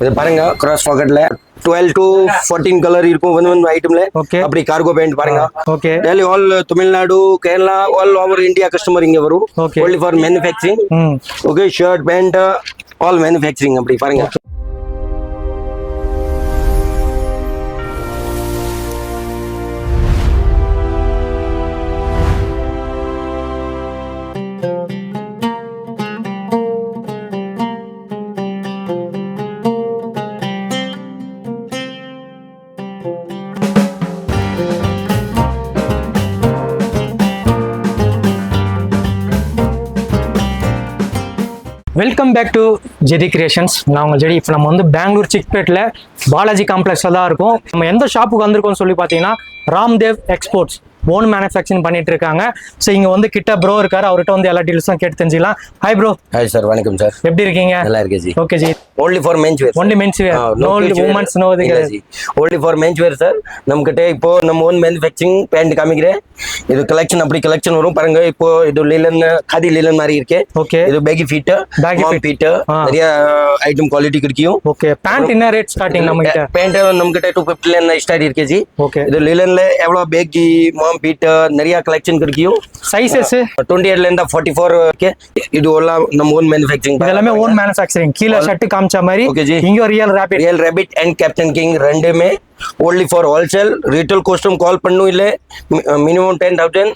இது பாருங்க கிராஸ் பாக்கெட்ல 12 to 14 கலர் இருக்கும் ஒன் ஐட்டம்ல. அப்படி கார்கோ பேண்ட் பாருங்க. Delhi all Tamil Nadu Kerala all over India customer இங்க வரும். only for manufacturing. Okay shirt pant all manufacturing அப்படி பாருங்க. Welcome back to JD creations. நான் உங்கள் ஜெடி. இப்போ நம்ம வந்து பெங்களூர் சிக்பேட்டில் பாலாஜி காம்ப்ளெக்ஸில் தான் இருக்கும். நம்ம எந்த ஷாப்புக்கு வந்திருக்கோம்னு சொல்லி பார்த்தீங்கன்னா ராம்தேவ் எக்ஸ்போர்ட்ஸ் ஓன் மேனுஃபேக்சரிங் பண்ணிட்டு இருக்காங்க. ஸோ இங்கே வந்து கிட்ட ப்ரோ இருக்காரு, அவர்கிட்ட வந்து எல்லா டீல்ஸும் கேட்டு தெரிஞ்சுக்கலாம். Hi bro. ஹாய் சார், வணக்கம் சார். எப்படி இருக்கீங்க? நல்லா இருக்கேன் G. Okay G. only for men's wear. only men's wear. no women's no G. only for men's wear sir. நம்மகிட்ட இப்போ நம்ம ஓன் மேனுஃபேக்சரிங் பேண்ட் காமிக்கிறேன். இது கலெக்ஷன் அப்படி கலெக்ஷன் வரும் பாருங்க. இப்போ இது லிலன் காதி லிலன் மாதிரி இருக்கு. ஓகே. இது பேகி ஃபிட் மாம் ஃபிட் நிறைய ஐட்டம் குவாலிட்டி கிடைக்கும். ஓகே. பேண்ட் என்ன ரேட் ஸ்டார்டிங் நம்ம கிட்ட? பேண்ட் நம்மகிட்ட 250 ல இருந்து ஸ்டார்ட் இருக்கு ஜி. ஓகே. இது லிலன்ல எவ்வளவு பேகி மாம் ஃபிட் நிறைய கலெக்ஷன் கிடைக்கும். சைஸஸ் 28 ல இருந்து 44 ஓகே. இது எல்லாம் நம்ம ஓன் மேனுஃபேக்சரிங். இதெல்லாம் ஓன் மேனுஃபேக்சரிங். கீழ ஷர்ட் காமிச்ச மாதிரி. ஓகே ஜி. இங்க Real Rabbit and Captain King ரெண்டுமே only for wholesale. retail costume கால் பண்ணும் இல்ல மினிமம் 10,000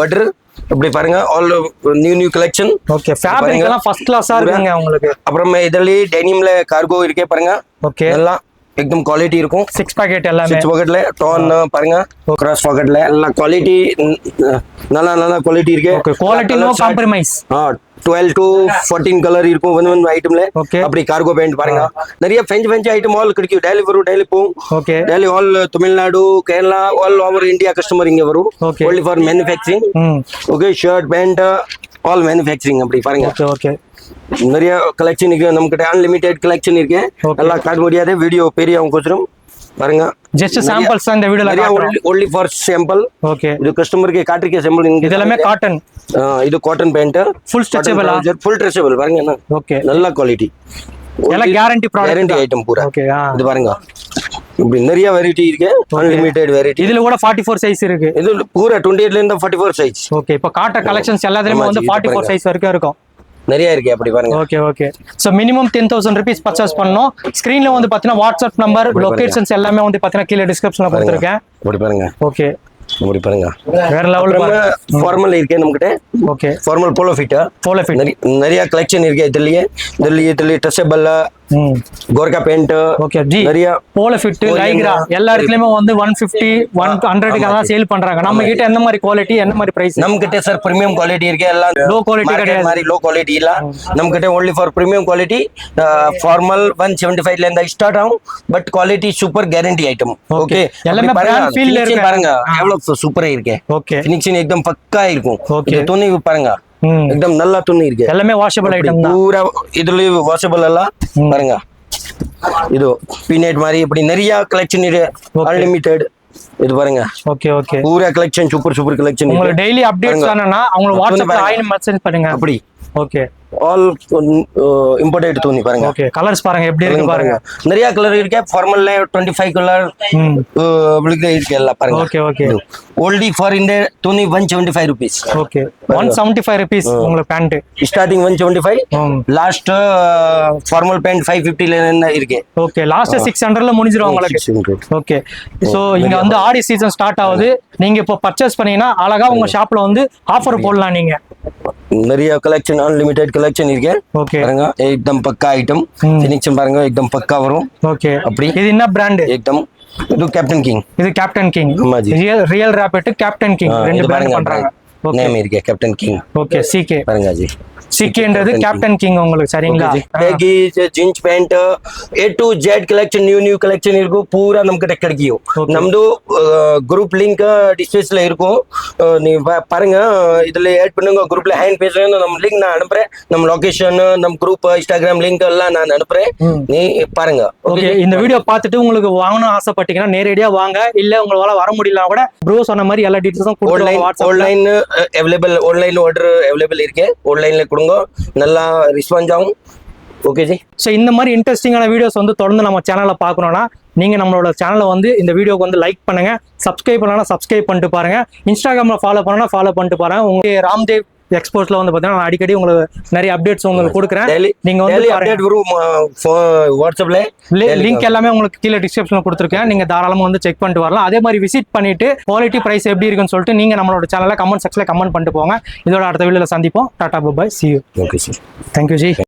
ஆர்டர் அப்படி பாருங்க. All new collection. Okay. Fabric எல்லாம் ஃபர்ஸ்ட் கிளாஸா இருக்குங்க உங்களுக்கு. அப்புறம் இதெல்லாம் டெனிம்ல கார்கோ இருக்கே பாருங்க. ஓகே. எல்லாம் एकदम क्वालिटी இருக்கும். 6 பாக்கெட் எல்லாமே 6 பாக்கெட்ல டோன் பாருங்க. கிராஸ் பாக்கெட்ல எல்லாம் குவாலிட்டி நல்ல குவாலிட்டி இருக்கு. Okay. Quality no compromise. 12 to 14 colour இருக்கும் ஒன் ஐட்டம்ல. அப்படி கார்கோ பேண்ட் பாருங்க. நிறைய ஃபெஞ்ச் ஐட்டம் ஆல் கிடைக்கும். டெய்லி வரும், டெய்லி போகும். Okay. Daily all Tamil Nadu Kerala all over India customer இங்க வரும். only for manufacturing. Okay shirt pant all manufacturing அப்படி பாருங்க. ஓகே. ஓகே. நிறைய கலெக்ஷன் இருக்கு நம்மகிட்ட. அன்லிமிட்டெட் கலெக்ஷன் இருக்கு. எல்லாம் காட்ட முடியாது வீடியோ பெரியவங்க பாருங்க. ஜஸ்ட் சாம்பிள்ஸ் தான் இந்த வீடியோல காட்டுறோம். only for sample. ஓகே. இது கஸ்டமருக்கு காட்ரிக்கே சாம்பிள். இதெல்லாம் காட்டன். இது cotton pant full stretchable. Full stretchable பாருங்க என்ன. ஓகே. நல்ல குவாலிட்டி. எல்லாம் கேரண்டி ப்ராடக்ட். கேரண்டி ஐட்டம் பூரா. ஓகே. இது பாருங்க. இப்படி நிறைய வெரைட்டி இருக்கு. Unlimited variety. இதுல கூட 44 சைஸ் இருக்கு. இது பூரா 28 ல இருந்து 44 சைஸ். ஓகே. இப்போ காட்ட கலெக்ஷன்ஸ் எல்லாத்துலயும் வந்து 44 சைஸ் வரைக்கும் இருக்கும். நிறைய இருக்கு அப்படி பாருங்க. Okay. Okay. So minimum 10,000 rupees purchase பண்ணனும். ஸ்கிரீன்ல வந்து பாத்தீங்கன்னா வாட்ஸ்அப் நம்பர் லொகேஷன்ஸ் எல்லாமே வந்து பாத்தீங்கன்னா கீழ டிஸ்கிரிப்ஷன்ல கொடுத்திருக்கேன். அப்படி பாருங்க. ஓகே. அப்படி பாருங்க. வேற லெவல் பாருங்க. ஃபார்மல் இருக்கு நம்மகிட்ட. ஓகே. ஃபார்மல் போலோ ஃபிட் நிறைய கலெக்ஷன் இருக்கு. இதுலயே ட்ரெஸ்ஸபிள் கோர்கா பேண்ட். Okay G. நிறைய போலோ ஃபிட் லைக்ரா எல்லா இடத்துலயுமே வந்து 150 100 க்கு தான் சேல் பண்றாங்க. நம்ம கிட்ட என்ன மாதிரி குவாலிட்டி என்ன மாதிரி பிரைஸ்? நம்ம கிட்ட சார் பிரீமியம் குவாலிட்டி இருக்கு. எல்லாம் லோ குவாலிட்டி கிடையாது. மாதிரி லோ குவாலிட்டி இல்ல. நம்ம கிட்ட only for premium quality. Formal 175 ல இருந்து ஸ்டார்ட் ஆகும். But quality super guarantee item. Okay. எல்லாமே பிராண்ட் ஃபீல்ல இருக்கு பாருங்க. எவ்வளவு சூப்பரா இருக்கு. ஓகே. ஃபினிஷிங் एकदम பக்கா இருக்கும். ஓகே. துணி பாருங்க. एकदम நல்ல துணி இருக்கு. எல்லாமே வாஷபிள் ஐட்டம் தான். பூரா இதுல வாஷபிள் எல்லாம் பாருங்க. இது பீனட் மாதிரி இப்படி நிறைய கலெக்ஷன் இருக்கு. அன்லிமிட்டெட் இது பாருங்க. ஓகே. ஓகே. பூரா கலெக்ஷன் சூப்பர் கலெக்ஷன். உங்களுக்கு டெய்லி அப்டேட்ஸ் வேணும்னா அவங்க வாட்ஸ்அப்ல ஆயில் மெசேஜ் பண்ணுங்க. அப்படி. ஓகே. ஆல் இம்போர்ட்டட் துணி பாருங்க. ஓகே. கலர்ஸ் பாருங்க எப்படி இருக்கு பாருங்க. நிறைய கலர் இருக்கு. ஃபார்மல்ல 25 கலர் உங்களுக்கு இருக்கு எல்லாம் பாருங்க. ஓகே. ஓகே. only for இந்த துணி 175 rupees. ஓகே. 175 rupees உங்களுக்கு pant starting 175. Last formal pant 550 ல இருந்து இருக்கு. ஓகே. லாஸ்ட் 600 ல முடிஞ்சிரும் உங்களுக்கு. ஓகே. சோ இங்க வந்து ஆடி சீசன் ஸ்டார்ட் ஆகுது. நீங்க இப்போ பர்ச்சேஸ் பண்ணீங்கன்னா அழகா உங்க ஷாப்ல வந்து ஆஃபர் போடலாம். நீங்க நிறைய கலெக்ஷன் அன்லிமிட்டெட் கலெக்ஷன் இருக்கு. ஓகே. பாருங்க एकदम பக்கா ஐட்டம். ஃபினிஷிங் பாருங்க एकदम பக்கா வரும். ஓகே. அப்படி. இது என்ன பிராண்ட்? एकदम இது கேப்டன் கிங். இது captain king. Real rapid captain king ரெண்டு பிராண்ட் பண்றாங்க. நேம் இருக்கு கேப்டன் கிங். ஓகே. சிகே பாருங்க ஜி. சிக்கேன்றது கேப்டன் கிங் உங்களுக்கு சரிங்களா? Baggy jeans pant A to Z collection new collection இருக்கும். பூரா நமக்கு கிடைக்கும். நம்து குரூப் லிங்க் டிஸ்பிளேஸ்ல இருக்கும். நீ பாருங்க. இதுல ஆட் பண்ணுங்க. குரூப்ல ஹேண்ட் பேஜ்ல நம்ம லிங்க் நான் அனுப்புறேன். நம்ம லொகேஷன் நம்ம குரூப் இன்ஸ்டாகிராம் லிங்க் எல்லாம் நான் அனுப்புறேன். நீ பாருங்க. ஓகே. இந்த வீடியோ பார்த்துட்டு உங்களுக்கு வாங்கணும் ஆசைப்பட்டீங்கன்னா நேரடியா வாங்க. இல்ல உங்களால வர முடியல கூட ப்ரோ சொன்ன மாதிரி எல்லா டீடைல்ஸும் கொடுத்துருவாங்க. Online available. Online order available இருக்கு. ஆன்லைன்ல கொடுங்க. நல்லா ரெஸ்பான்ஸ் ஆகும். Okay G. ஸோ இந்த மாதிரி இன்ட்ரெஸ்டிங்கான வீடியோஸ் வந்து தொடர்ந்து நம்ம சேனலில் பார்க்கணும்னா நீங்கள் நம்மளோட சேனலை வந்து இந்த வீடியோக்கு வந்து லைக் பண்ணுங்க, சப்ஸ்கிரைப் பண்ணலாம் சப்ஸ்கிரைப் பண்ணிட்டு பாருங்க, இன்ஸ்டாகிராமில் ஃபாலோ பண்ணனா ஃபாலோ பண்ணிட்டு பாருங்க. உங்களுக்கு ராம்தேவ் எக்ஸ்போர்ட்ஸ்ல வந்து பார்த்தீங்கன்னா நான் அடிக்கடி உங்களுக்கு நிறைய அப்டேட்ஸ் உங்களுக்கு கொடுக்குறேன். நீங்க வந்து அப்டேட் வரும் வாட்ஸ்அப்ல. லிங்க் எல்லாமே உங்களுக்கு கீழே டிஸ்கிரிப்ஷன்ல கொடுத்துருக்கேன். நீங்க தாராளமா வந்து செக் பண்ணிட்டு வரலாம். அதே மாதிரி விசிட் பண்ணிட்டு குவாலிட்டி பிரைஸ் எப்படி இருக்குன்னு சொல்லிட்டு நீங்க நம்மளோட சேனல்ல கமெண்ட் செக்ஷன்ல கமெண்ட் பண்ணிட்டு போங்க. இதோட அடுத்த வீடியோல சந்திப்போம். Tata bye, see you. Okay sir. Thank you G.